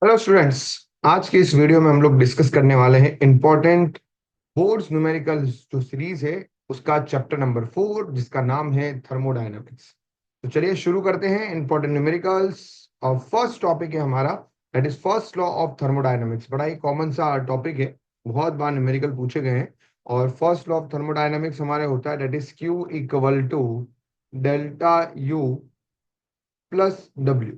Hello students. आज के इस वीडियो में हम लोग डिस्कस करने वाले हैं इंपॉर्टेंट बोर्ड्स न्यूमेरिकल जो सीरीज है उसका चैप्टर नंबर 4 जिसका नाम है थर्मोडायनामिक्स। तो चलिए शुरू करते हैं इंपॉर्टेंट न्यूमेरिकल्स। और फर्स्ट टॉपिक है हमारा, that is first law of thermodynamics. बड़ा ही कॉमन सा टॉपिक है, बहुत बार न्यूमेरिकल पूछे गए हैं। और फर्स्ट लॉ ऑफ थर्मोडायनामिक्स हमारे होता है that is Q equal to delta U plus W,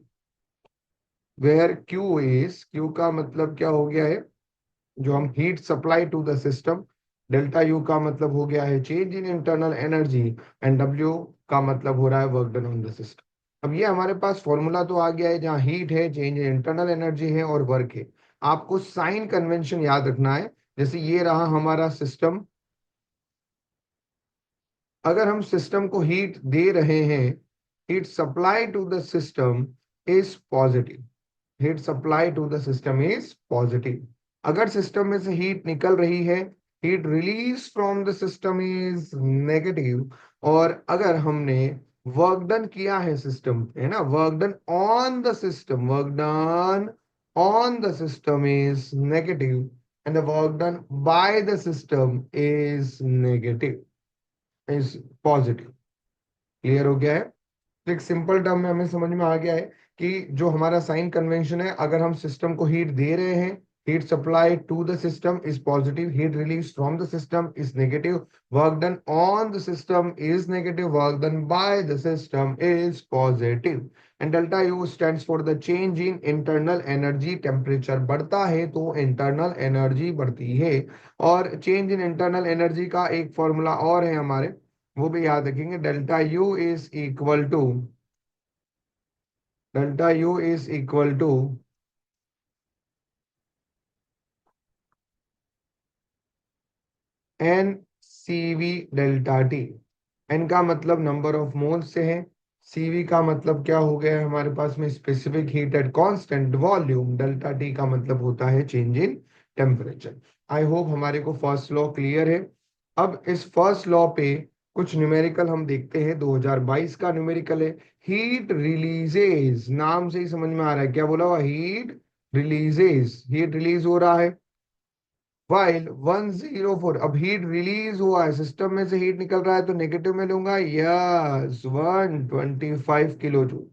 where Q का मतलब क्या हो गया है, जो हम heat supply to the system. Delta U का मतलब हो गया है change in internal energy, and W का मतलब हो रहा है work done on the system. अब ये हमारे पास फॉर्मूला तो आ गया है जहाँ हीट है, चेंज इन इंटरनल एनर्जी है और वर्क है। आपको साइन कन्वेंशन याद रखना है। जैसे ये रहा हमारा सिस्टम, अगर हम सिस्टम को हीट दे रहे हैं, heat supply to the system is positive. Heat supply to the system is positive. अगर सिस्टम में से हीट निकल रही है, heat release from the system is negative. और अगर हमने वर्क डन किया है सिस्टम पे, है ना, work done on the system, work done on the system is negative and the work done by the system is negative, is positive. Clear हो गया है? तो एक सिंपल टर्म में हमें समझ में आ गया है कि जो हमारा साइन कन्वेंशन है, अगर हम सिस्टम को हीट दे रहे हैं, heat supply to the system is positive, heat release from the system is negative, work done on the system is negative, work done by the system is positive. And delta U stands for the change in internal energy. Temperature बढ़ता है तो internal energy बढ़ती है। और change in internal energy का एक formula और है हमारे, वो भी याद रखेंगे। Delta U is equal to N C V delta T. N का मतलब नंबर ऑफ मोल्स से है, सीवी का मतलब क्या हो गया है हमारे पास में, specific heat at constant volume. Delta T का मतलब होता है change in temperature. I hope हमारे को फर्स्ट लॉ क्लियर है। अब इस फर्स्ट लॉ पे कुछ न्यूमेरिकल हम देखते हैं। 2022 का न्यूमेरिकल है, हीट रिलीजेज। नाम से ही समझ में आ रहा है, क्या बोला हुआ, हीट रिलीजेज। हीट रिलीज हो रहा है वाइल 104। अब हीट रिलीज हुआ है, सिस्टम में से हीट निकल रहा है तो नेगेटिव में लूंगा, yes 125 kilo joule.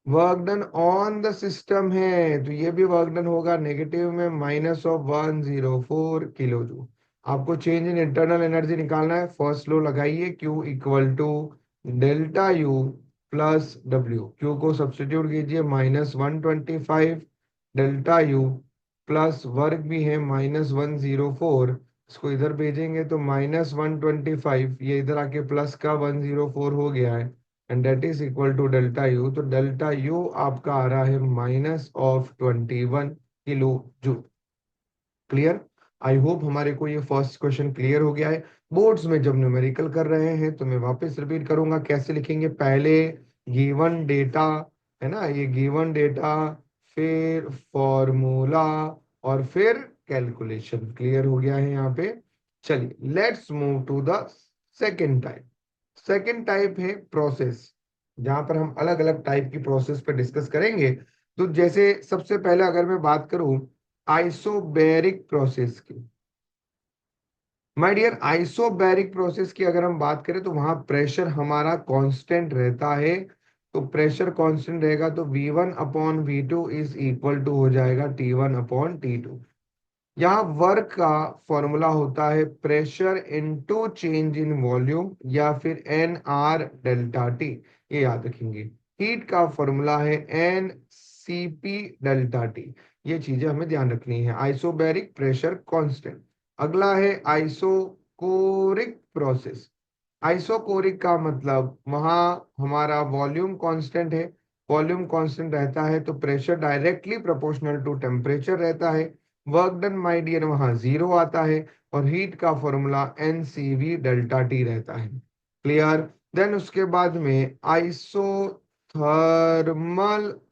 Work done on the system है तो ये भी वर्क डन होगा नेगेटिव में, माइनस ऑफ 104 किलो जूल। आपको चेंज इन इंटरनल एनर्जी निकालना है। फर्स्ट लो लगाइए, Q equal to delta U plus W. Q को सब्स्टिट्यूट कीजिए, -125 डेल्टा यू प्लस वर्क भी है -104। इसको इधर भेजेंगे तो -125, ये इधर आके प्लस का 104 हो गया है, and that is equal to delta U. तो डेल्टा यू आपका आ रहा है -21 kilo joule. Clear? I hope हमारे को ये फर्स्ट क्वेश्चन क्लियर हो गया है। बोर्ड्स में जब न्यूमेरिकल कर रहे हैं तो मैं वापस रिपीट करूंगा कैसे लिखेंगे। पहले गिवन डेटा, है ना, ये गिवन डेटा, फिर फॉर्मूला, और फिर कैलकुलेशन। क्लियर हो गया है यहाँ पे? चलिए let's move to the second type. Second type है प्रोसेस, जहां पर हम अलग अलग टाइप की प्रोसेस पे डिस्कस करेंगे। तो जैसे सबसे पहले अगर मैं बात करूं आइसोबैरिक प्रोसेस की, माय डियर, आइसोबैरिक प्रोसेस की अगर हम बात करें तो वहां प्रेशर हमारा कांस्टेंट रहता है। तो प्रेशर कांस्टेंट रहेगा तो V1/V2 इज इक्वल टू हो जाएगा T1/T2। यहाँ वर्क का फॉर्मूला होता है pressure into change in volume, या फिर NR∆T। ये याद रखेंगे। हीट का फॉर्मूला है NCP∆T। ये चीजें हमें ध्यान रखनी है। Isobaric, pressure constant. अगला है आइसोकोरिक प्रोसेस। आइसोकोरिक का मतलब वहां हमारा वॉल्यूम कांस्टेंट है। वॉल्यूम कांस्टेंट रहता है तो pressure directly proportional to temperature रहता है। वर्क डन माय डियर वहां जीरो आता है, और हीट का फॉर्मूला NCV∆T रहता है। क्लियर? देन उसके बाद में आइसोथर्मल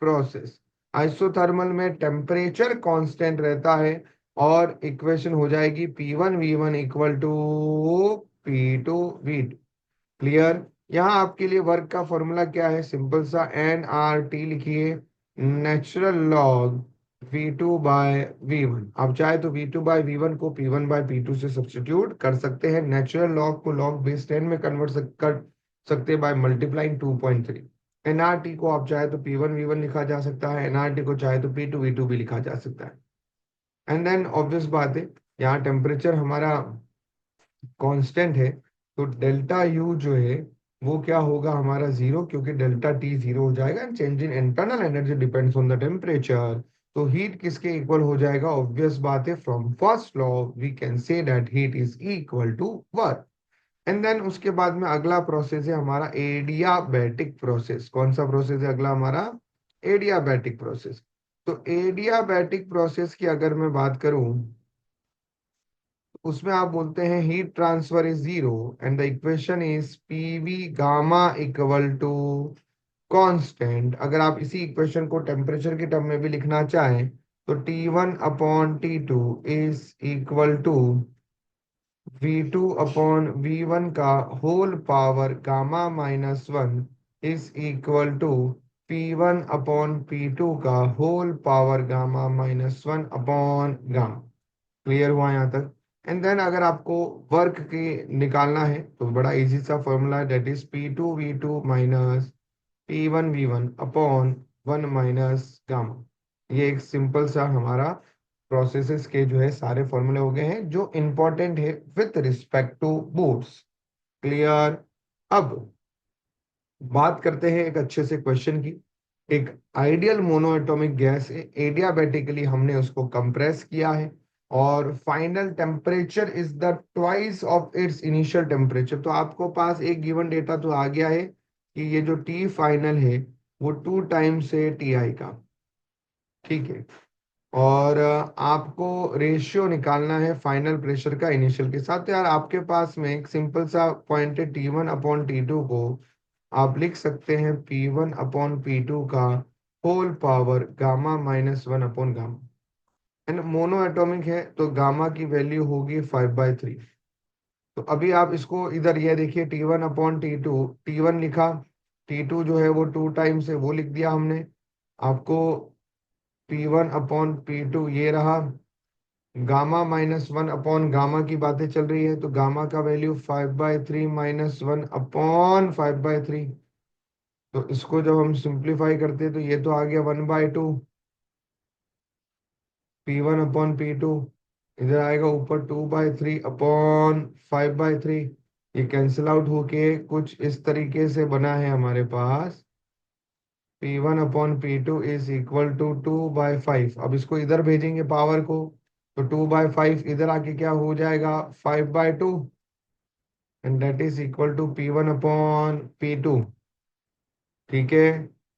प्रोसेस। आइसोथर्मल में टेम्परेचर कांस्टेंट रहता है, और इक्वेशन हो जाएगी P1V1 equal to P2V2। Clear? यहाँ आपके लिए वर्क का फॉर्मूला क्या है, सिंपल सा NRT लिखिए, नेचुरल लॉग V2/V1। आप चाहे तो V2/V1 को P1/P2 से सब्स्टिट्यूट कर सकते हैं। नेचुरल लॉग को लॉग बेस 10 में कन्वर्ट कर सकते हैं बाय मल्टीप्लाइंग 2.3। एनआरटी को आप चाहे तो P1/V1 लिखा जा सकता है, एनआरटी को चाहे तो P2/V2 भी लिखा जा सकता है। एंड देन ऑब्वियस बात है, यहाँ टेम्परेचर हमारा कांस्टेंट है, तो डेल्टा यू जो है वो क्या होगा हमारा जीरो, क्योंकि डेल्टा टी जीरो हो जाएगा। And change in internal energy depends on the temperature. तो हीट किसके इक्वल हो जाएगा? ऑब्वियस बात है, from first law we can say that heat is equal to work. And then उसके बाद में अगला प्रोसेस है हमारा एडियाबैटिक प्रोसेस। कौन सा प्रोसेस है अगला हमारा? Adiabatic process. तो एडियाबैटिक प्रोसेस की अगर मैं बात करूं, उसमें आप बोलते हैं heat transfer is zero and the equation is PV gamma equal to constant. अगर आप इसी इक्वेशन को टेम्परेचर के टर्म में भी लिखना चाहें तो T1/T2 is equal to V2/V1 का whole power gamma -1 is equal to P1/P2 का whole power gamma -1 upon gamma. Clear हुआ यहाँ तक? एंड देन अगर आपको वर्क की निकालना है तो बड़ा इजी सा फॉर्मूला है, that is P2V2 minus P1V1 upon 1 minus gamma. ये एक सिंपल सा हमारा प्रोसेसेस के जो है सारे फॉर्मूले हो गए हैं जो इंपॉर्टेंट है with respect to boards. Clear? अब बात करते हैं एक अच्छे से क्वेश्चन की। एक आइडियल मोनोएटॉमिक गैस है, एडियाबैटिकली हमने उसको कंप्रेस किया है और final temperature is the twice of its initial temperature. तो आपको पास एक गिवन डेटा तो आ गया है कि ये जो टी फाइनल है वो 2 टाइम्स है टी आई का। ठीक है। और आपको रेशियो निकालना है फाइनल प्रेशर का इनिशियल के साथ। तो यार आपके पास में एक सिंपल सा पॉइंट है T1/T2 को आप लिख सकते हैं P1/P2 का whole power gamma -1 upon gamma. And mono atomic है तो गामा की वैल्यू होगी 5/3। तो अभी आप इसको इधर ये देखिए T1/T2, T1 लिखा, T2 जो है वो 2 टाइम्स है वो लिख दिया हमने। आपको P1/P2 ये रहा, गामा -1 अपॉन गामा की बातें चल रही है तो गामा का वैल्यू 5/3 -1 अपॉन 5/3। तो इसको जब हम सिंप्लीफाई करते हैं तो ये तो आ गया 1/2 P1/P2। इधर आएगा ऊपर 2/3 अपॉन 5/3। ये कैंसिल आउट होके कुछ इस तरीके से बना है हमारे पास P1/P2 इज इक्वल टू 2/5। अब इसको इधर भेजेंगे पावर को तो 2/5 इधर आके क्या हो जाएगा 5/2 and that is equal to P1/P2। ठीक है।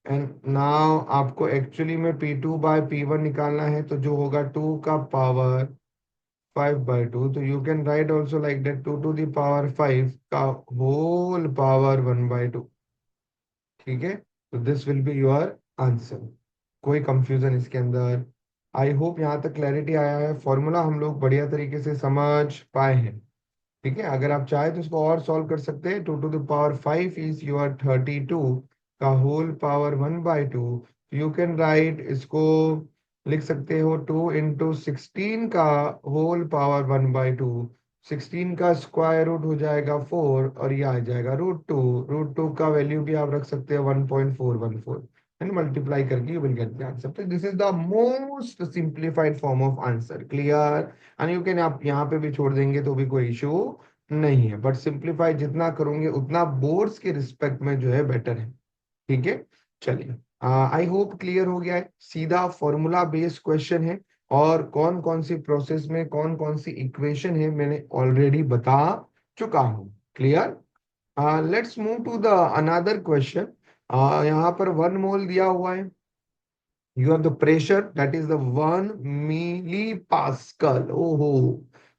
एंड नाउ आपको एक्चुअली में P2/P1 निकालना है तो जो होगा 2 का पावर 5/2। तो you can write also like that 2 to the power 5 का होल पावर 1/2। ठीक है। तो this will be your answer. कोई कंफ्यूजन इसके अंदर? आई होप यहाँ तक क्लैरिटी आया है, फॉर्मूला हम लोग बढ़िया तरीके से समझ पाए हैं। ठीक है। अगर आप चाहे तो इसको और सॉल्व कर सकते हैं। 2 to the power 5 is your 32 का whole power 1/2। You can write इसको, लिख सकते हो 2 into 16 का होल पावर 1/2। 16 का स्क्वायर रूट हो जाएगा 4 और ये आ जाएगा √2। √2 का वैल्यू भी आप रख सकते हो 1.414 एंड मल्टीप्लाई करके you will get the answer. तो this is the most simplified form of answer. Clear? And you can, आप यहाँ पे भी छोड़ देंगे तो भी कोई इशू नहीं है, बट सिंप्लीफाई जितना करोगे उतना बोर्ड्स के रिस्पेक्ट में जो है बेटर है। ठीक है। चलिए, आई होप क्लियर हो गया है। सीधा फॉर्मूला बेस्ड क्वेश्चन है और कौन कौन सी प्रोसेस में कौन कौन सी इक्वेशन है मैंने ऑलरेडी बता चुका हूं। Clear? Let's move to the another question. यहाँ पर 1 मोल दिया हुआ है। You have the pressure that is the 1 millipascal। ओहो,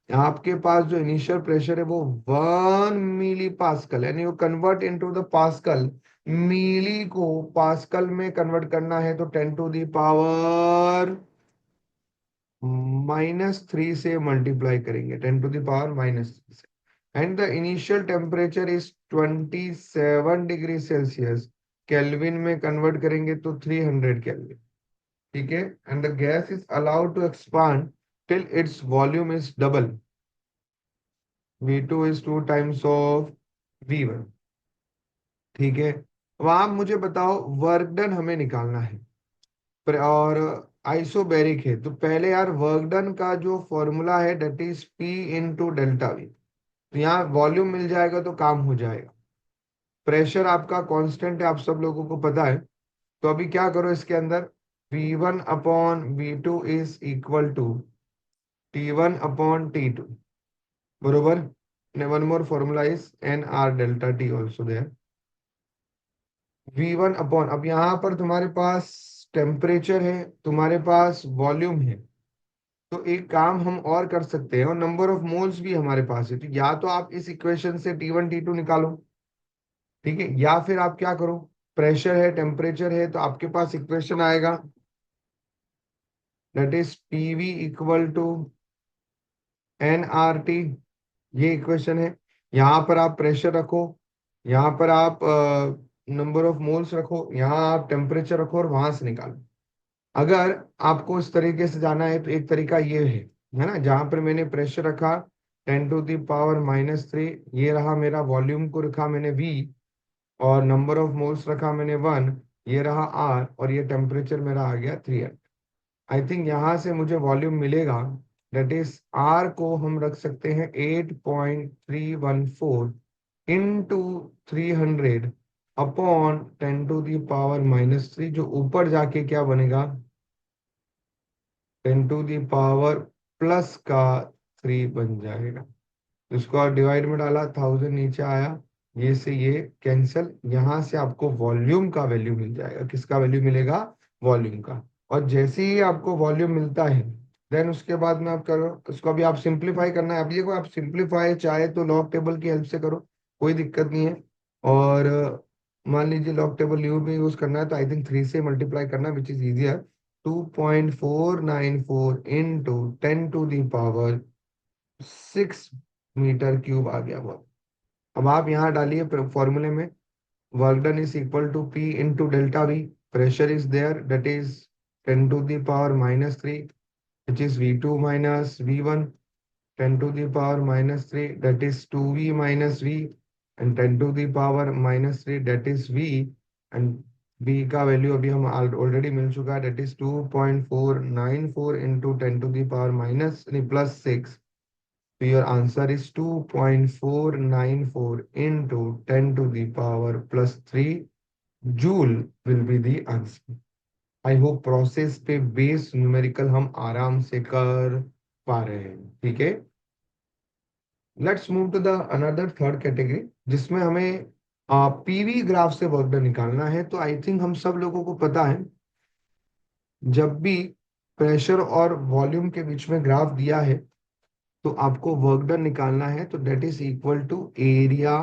आपके पास जो इनिशियल प्रेशर है वो 1 millipascal, यानी वो कन्वर्ट इनटू द पास्कल। मिली को पास्कल में कन्वर्ट करना है तो 10 टू द पावर -3 से मल्टीप्लाई करेंगे, 10 टू द पावर -3 से। And the initial temperature is 27 degree Celsius. Kelvin में कन्वर्ट करेंगे तो 300 केल्विन। ठीक है, and the gas is allowed to expand till its volume is double, V2 is 2 times of V1। ठीक है, अब आप मुझे बताओ वर्क डन हमें निकालना है और आइसोबैरिक है, तो पहले यार वर्क डन का जो फॉर्मूला है that is P into delta we. तो यहाँ वॉल्यूम मिल जाएगा तो काम हो जाएगा। प्रेशर आपका कांस्टेंट है, आप सब लोगों को पता है। तो अभी क्या करो इसके अंदर, V1 upon V2 is equal to T1 upon T2, बरोबर। One more formula is NR delta T also there. V1 upon, अब यहाँ पर तुम्हारे पास टेम्परेचर है, तुम्हारे पास वॉल्यूम है, तो एक काम हम और कर सकते हैं, और नंबर ऑफ मोल्स भी हमारे पास है, तो या तो आप इस इक्वेशन से T1 T2 निकालो, ठीक है, या फिर आप क्या करो, प्रेशर है टेम्परेचर है, तो आपके पास इक्वेशन आएगा that is PV equal to NRT, ये इक्वेशन है। यहाँ पर आप प्रेशर रखो, यहाँ पर आप नंबर ऑफ मोल्स रखो, यहाँ आप टेम्परेचर रखो और वहां से निकालो। अगर आपको इस तरीके से जाना है तो एक तरीका ये है ना, जहां पर मैंने प्रेशर रखा 10⁻³ ये रहा मेरा, वॉल्यूम को रखा मैंने V, और नंबर ऑफ मोल्स रखा मैंने 1, ये रहा R, और ये टेम्परेचर मेरा आ गया 300। आई थिंक यहाँ से मुझे वॉल्यूम मिलेगा दैट इज R को हम रख सकते हैं 8.314 इंटू 300 अपॉन 10⁻³ जो ऊपर जाके क्या बनेगा 10⁻+3 बन जाएगा। इसको और डिवाइड में डाला, 1000 नीचे आया, ये से ये कैंसिल, यहाँ से आपको वॉल्यूम का वैल्यू मिल जाएगा। किसका वैल्यू मिलेगा, वॉल्यूम का। और जैसे ही आपको वॉल्यूम मिलता है देन उसके बाद में आप करो उसको, अभी आप सिंप्लीफाई करना है। अभी देखो आप सिंप्लीफाई चाहे तो लॉग टेबल की हेल्प से करो, कोई दिक्कत नहीं है। और मान लीजिए लॉग टेबल यू भी यूज करना है तो आई थिंक 3 से मल्टीप्लाई करना विच इज इजियर। 2.494 इंटू 10⁻⁶मीटर क्यूब आ गया वो। अब आप यहाँ डालिए फॉर्मूले में, work done is equal to P into delta V, pressure is there that is 10⁻³ which is V2 minus V1, 10⁻³ that is 2V minus V, and 10⁻³ that is V, and V का वैल्यू अभी हम already मिल चुका है that is 2.494 into 10⁻⁻6। So your answer is 2.494 into 10⁻+3 joule will be the answer। I hope process पे base numerical हम आराम से कर पा रहे हैं, ठीक है। Let's move to the another third category, जिसमें हमें पीवी ग्राफ से वर्क डन निकालना है। तो आई थिंक हम सब लोगों को पता है, जब भी प्रेशर और वॉल्यूम के बीच में ग्राफ दिया है तो आपको वर्क डन निकालना है, तो that is equal to area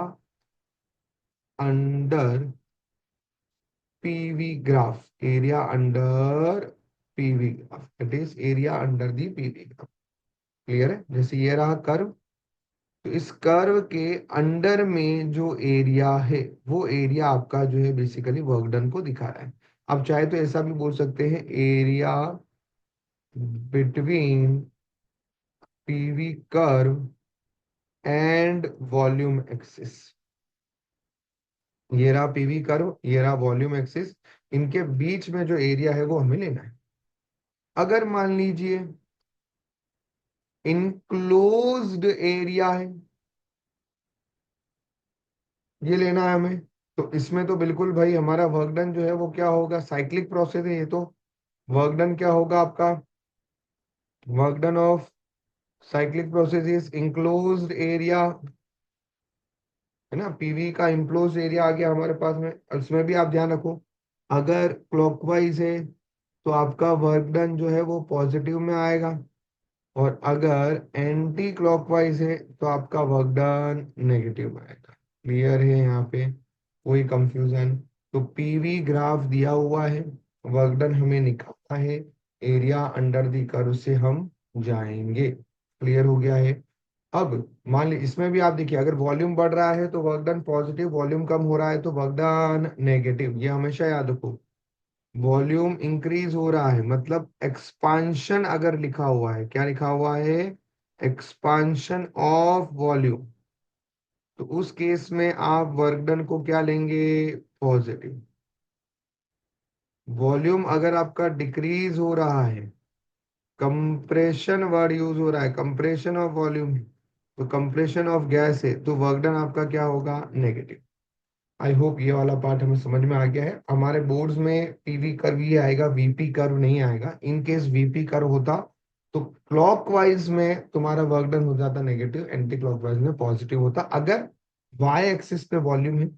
under PV graph, area under PV graph, that is area under the PV graph. Clear है, जैसे ये रहा कर्व, तो इस कर्व के अंडर में जो एरिया है वो एरिया आपका जो है बेसिकली वर्क डन को दिखा रहा है। आप चाहे तो ऐसा भी बोल सकते हैं, area between PV curve and volume axis. ये रहा पीवी कर्व, ये रहा वॉल्यूम एक्सिस, इनके बीच में जो एरिया है वो हमें लेना है। अगर मान लीजिए इनक्लोज्ड एरिया है, ये लेना है हमें, तो इसमें तो बिल्कुल भाई हमारा वर्क डन जो है वो क्या होगा, साइक्लिक प्रोसेस है ये तो। वर्क डन क्या होगा आपका, work done of cyclic process is enclosed area, है ना। पीवी का इंक्लोज्ड एरिया आ गया हमारे पास में। उसमें भी आप ध्यान रखो, अगर क्लॉकवाइज है तो आपका वर्क डन जो है वो पॉजिटिव में आएगा, और अगर एंटी क्लॉकवाइज है तो आपका वर्क डन नेगेटिव में आएगा। क्लियर है यहाँ पे, कोई कंफ्यूजन। तो पीवी ग्राफ दिया हुआ है, वर्क डन हमें निकालना है, एरिया अंडर दी कर्व से हम जाएंगे। क्लियर हो गया है। अब मान ली इसमें भी आप देखिए, अगर वॉल्यूम बढ़ रहा है तो वर्क डन पॉजिटिव, वॉल्यूम कम हो रहा है तो वर्क डन नेगेटिव, ये हमेशा याद रखो। वॉल्यूम इंक्रीज हो रहा है, मतलब एक्सपांशन अगर लिखा हुआ है, क्या लिखा हुआ है, एक्सपांशन ऑफ वॉल्यूम, तो उस केस में आप वर्क डन को क्या लेंगे, पॉजिटिव। वॉल्यूम अगर आपका डिक्रीज हो रहा है, कंप्रेशन वर्ड यूज हो रहा है, कंप्रेशन ऑफ वॉल्यूम, तो कंप्रेशन ऑफ गैस है, तो वर्क डन आपका क्या होगा, नेगेटिव। आई होप ये वाला पार्ट हमें समझ में आ गया है। हमारे बोर्ड्स में पीवी कर्व ही आएगा, वीपी कर्व नहीं आएगा। इन केस वीपी कर्व होता तो क्लॉकवाइज में तुम्हारा वर्क डन हो जाता नेगेटिव, एंटी क्लॉकवाइज में पॉजिटिव होता, अगर वाई एक्सिस पे वॉल्यूम है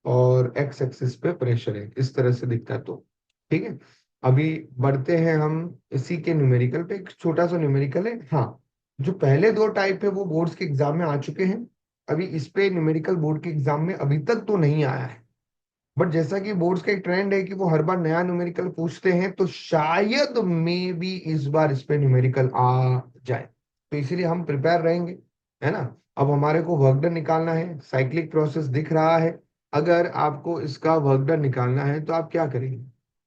और एक्स एक्सिस पे प्रेशर है, इस तरह से दिखता है। तो ठीक है, अभी बढ़ते हैं हम इसी के न्यूमेरिकल पे। एक छोटा सा न्यूमेरिकल है, हाँ। जो पहले दो टाइप है वो बोर्ड्स के एग्जाम में आ चुके हैं, अभी इस पे न्यूमेरिकल बोर्ड के एग्जाम में अभी तक तो नहीं आया है। बट जैसा कि बोर्ड्स का एक ट्रेंड है कि वो हर बार नया न्यूमेरिकल पूछते हैं, तो शायद मे भी इस बार इस पे न्यूमेरिकल आ जाए, तो इसीलिए हम प्रिपेयर रहेंगे, है ना। अब हमारे को वर्क डन निकालना है, साइक्लिक प्रोसेस दिख रहा है। अगर आपको इसका वर्क डन निकालना है तो आप क्या करेंगे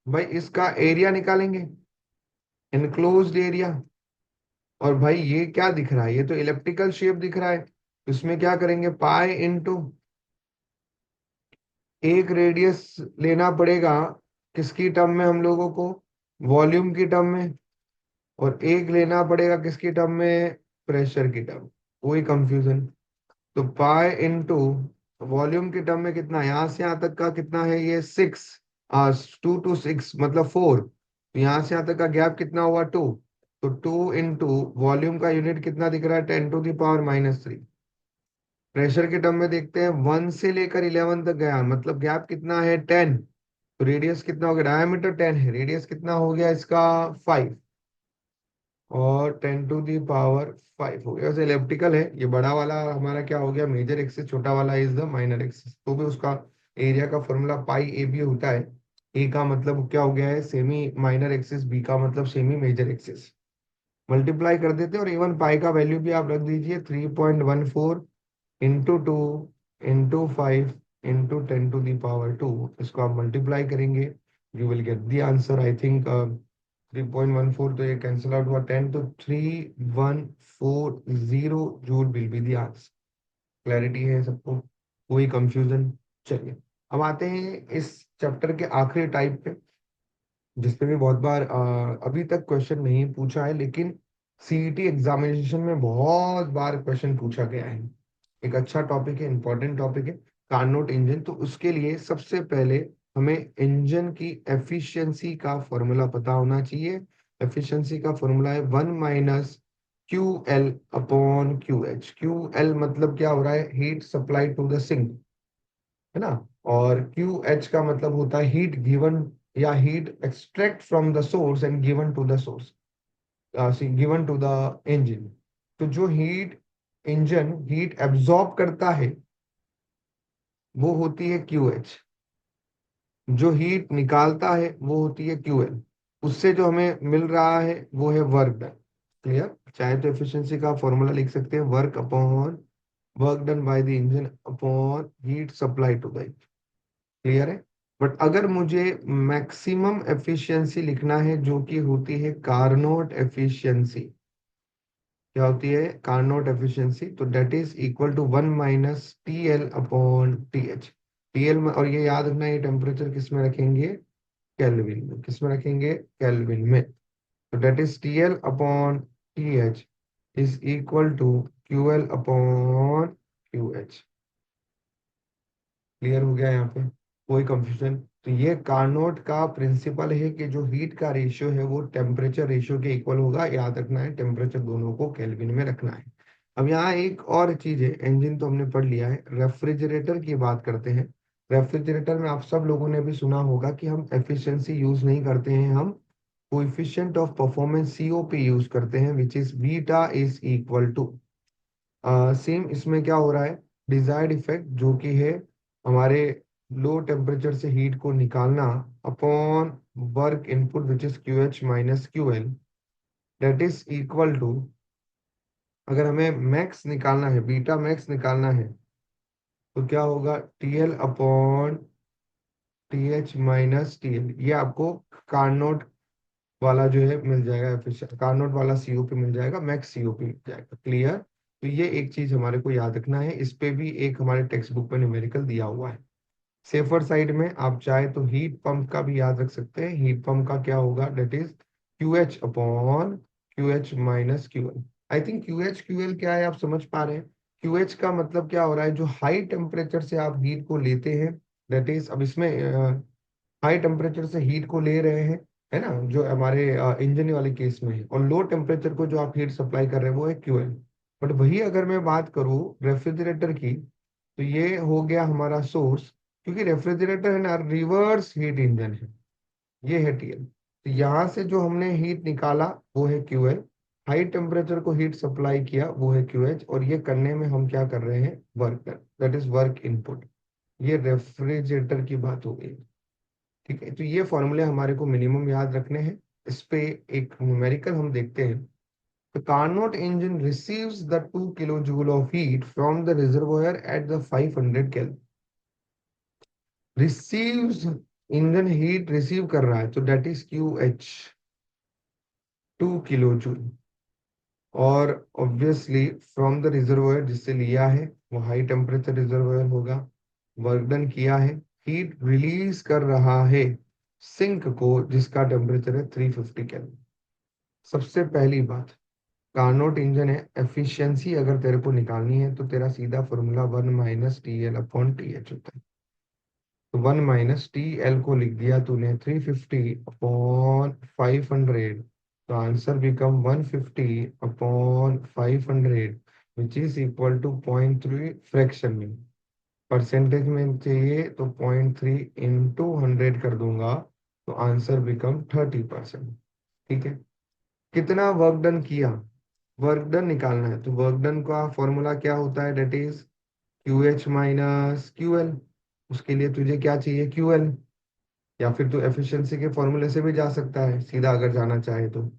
भाई, इसका एरिया निकालेंगे, इनक्लोज्ड एरिया। और भाई ये क्या दिख रहा है, ये तो इलेप्टिकल शेप दिख रहा है, इसमें क्या करेंगे, पाई इंटू एक रेडियस लेना पड़ेगा, किसकी टर्म में हम लोगों को, वॉल्यूम की टर्म में, और एक लेना पड़ेगा किसकी टर्म में, प्रेशर की टर्म। कोई कंफ्यूजन, तो पाई इंटू वॉल्यूम की टर्म में कितना, यहां से यहां तक का कितना है, ये 6, 2 to 6 मतलब 4, तो यहां से यहां तक का गैप कितना हुआ, 2, तो 2 इंटू वॉल्यूम का यूनिट कितना दिख रहा है, 10⁻³ प्रेशर के टर्म में देखते हैं, 1 से लेकर 11 तक गया, मतलब गैप कितना है, 10, तो रेडियस कितना हो गया, डायमीटर 10 है, रेडियस कितना हो गया इसका, 5, और 10⁻⁵ हो गया। वैसे इलेप्टिकल है, ये बड़ा वाला हमारा क्या हो गया, मेजर एक्सिस, छोटा वाला इज द माइनर एक्सिस, तो भी उसका एरिया का फॉर्मूला पाई ए बी होता है। ए का मतलब क्या हो गया है, सेमी माइनर एक्सिस, बी का मतलब सेमी मेजर एक्सिस। मल्टीप्लाई कर देते हैं, और इवन पाई का वैल्यू भी आप रख दीजिए, 3.14 into 2 into 5 into 10⁻², इसको आप मल्टीप्लाई करेंगे, you will get the answer. I think 3.14, तो ये कैंसिल आउट हुआ, 10, तो 3140 joule will be the answer. Clarity है सबको, कोई कंफ्यूजन। चलिए, अब आते हैं इस चैप्टर के आखिरी टाइप पे, जिसपे भी बहुत बार अभी तक क्वेश्चन नहीं पूछा है, लेकिन सीईटी एग्जामिनेशन में बहुत बार क्वेश्चन पूछा गया है। एक अच्छा टॉपिक है, इंपॉर्टेंट टॉपिक है, कार्नोट इंजन। तो उसके लिए सबसे पहले हमें इंजन की एफिशिएंसी का फॉर्मूला पता होना चाहिए। एफिशिएंसी का फॉर्मूला है 1 - QL/QH। QL मतलब क्या हो रहा है, heat supply to the sink, है ना। और QH का मतलब होता है हीट गिवन, या heat extract from the source and given to the source, given to the engine. तो जो हीट इंजन हीट एब्जॉर्ब करता है वो होती है QH, जो हीट निकालता है वो होती है QL। उससे जो हमें मिल रहा है वो है वर्क डन। क्लियर, चाहे तो एफिशिएंसी का फॉर्मूला लिख सकते हैं, work upon work done by the engine upon heat supply to the. Clear है। बट अगर मुझे मैक्सिमम एफिशिएंसी लिखना है, जो कि होती है कार्नोट एफिशिएंसी, क्या होती है, कार्नोट एफिशिएंसी, तो that is equal to 1 - TL/TH। TL में, और ये याद रखना, ये टेम्परेचर किस में रखेंगे, केल्विन में। किस में रखेंगे, केल्विन में। तो that is TL/TH is equal to QL/QH। Clear हो गया यहाँ पे, कोई कंफ्यूजन। तो ये कार्नोट का प्रिंसिपल है कि जो हीट का रेशियो है वो टेम्परेचर रेशियो के इक्वल होगा, याद रखना है, टेम्परेचर दोनों को केल्विन में रखना है। अब यहाँ एक और चीज है, इंजन तो हमने पढ़ लिया है, रेफ्रिजरेटर की बात करते हैं। रेफ्रिजरेटर में आप सब लोगों ने भी सुना होगा कि हम एफिशिएंसी यूज नहीं करते हैं, हम coefficient of performance COP use करते हैं, which is beta is equal to, same इसमें क्या हो रहा है, डिजायर्ड इफेक्ट जो कि है हमारे लो टेम्परेचर से हीट को निकालना, upon work input which is QH - QL, that is equal to, अगर हमें मैक्स निकालना है, बीटा मैक्स निकालना है, तो क्या होगा, TL upon T H minus T L, ये आपको कार्नोट वाला जो है मिल जाएगा, कार्नोट वाला सीओपी मिल जाएगा, मैक्स सीओपी मिल जाएगा। क्लियर? तो ये एक चीज हमारे को याद रखना है, इस पे भी एक हमारे टेक्स्ट बुक में न्यूमेरिकल दिया हुआ है। सेफर साइड में आप चाहे तो हीट पंप का भी याद रख सकते हैं। हीट पंप का क्या होगा, that is Q H upon Q H minus Q L. I think Q H Q L क्या है आप समझ पा रहे हैं। क्यू एच का मतलब क्या हो रहा है, जो हाई टेम्परेचर से आप हीट को लेते हैं, डेट इज, अब इसमें हाई टेम्परेचर से हीट को ले रहे हैं, है ना, जो हमारे इंजन वाले केस में है, और लो टेम्परेचर को जो आप हीट सप्लाई कर रहे हैं वो है क्यूएल। बट वही अगर मैं बात करूँ रेफ्रिजरेटर की, तो ये हो गया हमारा सोर्स, क्योंकि रेफ्रिजरेटर है ना रिवर्स हीट इंजन है, ये है टीएल। तो यहाँ से जो हमने हीट निकाला वो है क्यूएल, हाई टेम्परेचर को हीट सप्लाई किया वो है क्यूएच, और ये करने में हम क्या कर रहे हैं, work, that is work input. ये रेफ्रिजरेटर की बात हो गई। ठीक है, तो ये फॉर्मूले हमारे को मिनिमम याद रखने हैं। इस पे एक न्यूमेरिकल हम देखते हैं। The Carnot engine receives the 2 kilojoule of heat from the reservoir at the 500 Kelvin. Receives, engine heat receive कर रहा है, तो that is Q H, 2 kilo joule. और ऑब्वियसली फ्रॉम द रिजर्वायर जिससे लिया है वो हाई टेम्परेचर रिजर्वायर होगा। वर्क डन किया है, हीट रिलीज कर रहा है सिंक को जिसका टेम्परेचर है 350 केल्विन। सबसे पहली बात, कार्नोट इंजन है, एफिशिएंसी अगर तेरे को निकालनी है तो तेरा सीधा फॉर्मूला 1 - TL/TH होता है। तो 1 - TL को लिख दिया तूने 350/500, तो answer become 150/500, which is equal to 0.3 fraction में। परसेंटेज में चाहिए तो 0.3 इंटू 100 कर दूंगा, तो आंसर बिकम 30%। ठीक है, कितना वर्क डन किया, वर्क डन निकालना है, तो वर्क डन का फॉर्मूला क्या होता है, that is Q H minus Q L. उसके लिए तुझे क्या चाहिए, क्यू एल, या फिर तू एफिशिएंसी के फॉर्मूले से भी जा सकता है सीधा अगर जाना चाहे तो।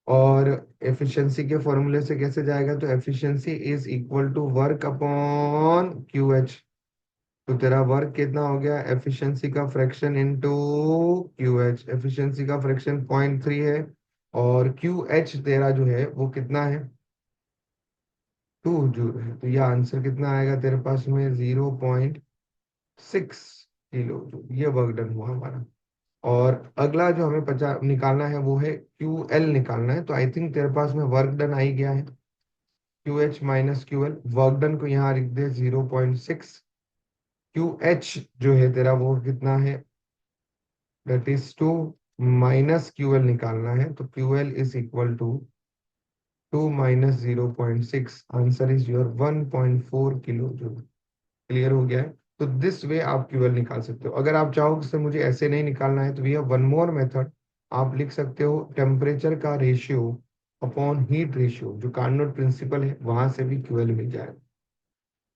और एफिशिएंसी के फॉर्मूले से कैसे जाएगा, तो efficiency is equal to work upon Q H. तो तेरा वर्क कितना हो गया, एफिशिएंसी का fraction into Q H. Efficiency का फ्रैक्शन 0.3 है, और क्यू एच तेरा जो है वो कितना है, 2 जूल है। तो यह आंसर कितना आएगा तेरे पास में, 0.6 किलो जूल। ये वर्क डन हुआ हमारा। और अगला जो हमें पचा निकालना है वो है क्यू एल निकालना है। तो आई थिंक तेरे पास में वर्क डन आ ही गया है, Q H minus Q L. Work done को यहाँ लिख दे 0.6। क्यू एच जो है तेरा वो कितना है, that is 2 minus Q L निकालना है, तो Q L is equal to 2 - 0.6, answer is your 1.4 kilo joule. Clear हो गया है? तो दिस वे आप क्यूएल निकाल सकते हो। अगर आप चाहो कि सर मुझे ऐसे नहीं निकालना है, तो we have one more method. आप लिख सकते हो टेम्परेचर का रेशियो अपॉन हीट रेशियो, जो कार्नोट प्रिंसिपल है वहां से भी क्यूएल मिल जाएगा।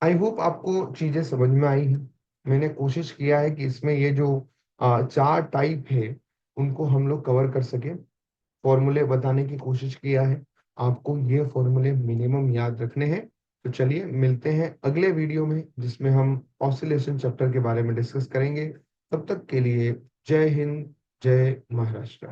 आई होप आपको चीजें समझ में आई हैं। मैंने कोशिश किया है कि इसमें ये जो चार टाइप है उनको हम लोग कवर कर सके, फॉर्मूले बताने की कोशिश किया है। आपको ये फॉर्मूले मिनिमम याद रखने हैं। तो चलिए मिलते हैं अगले वीडियो में जिसमें हम ऑसिलेशन चैप्टर के बारे में डिस्कस करेंगे। तब तक के लिए जय हिंद, जय महाराष्ट्र।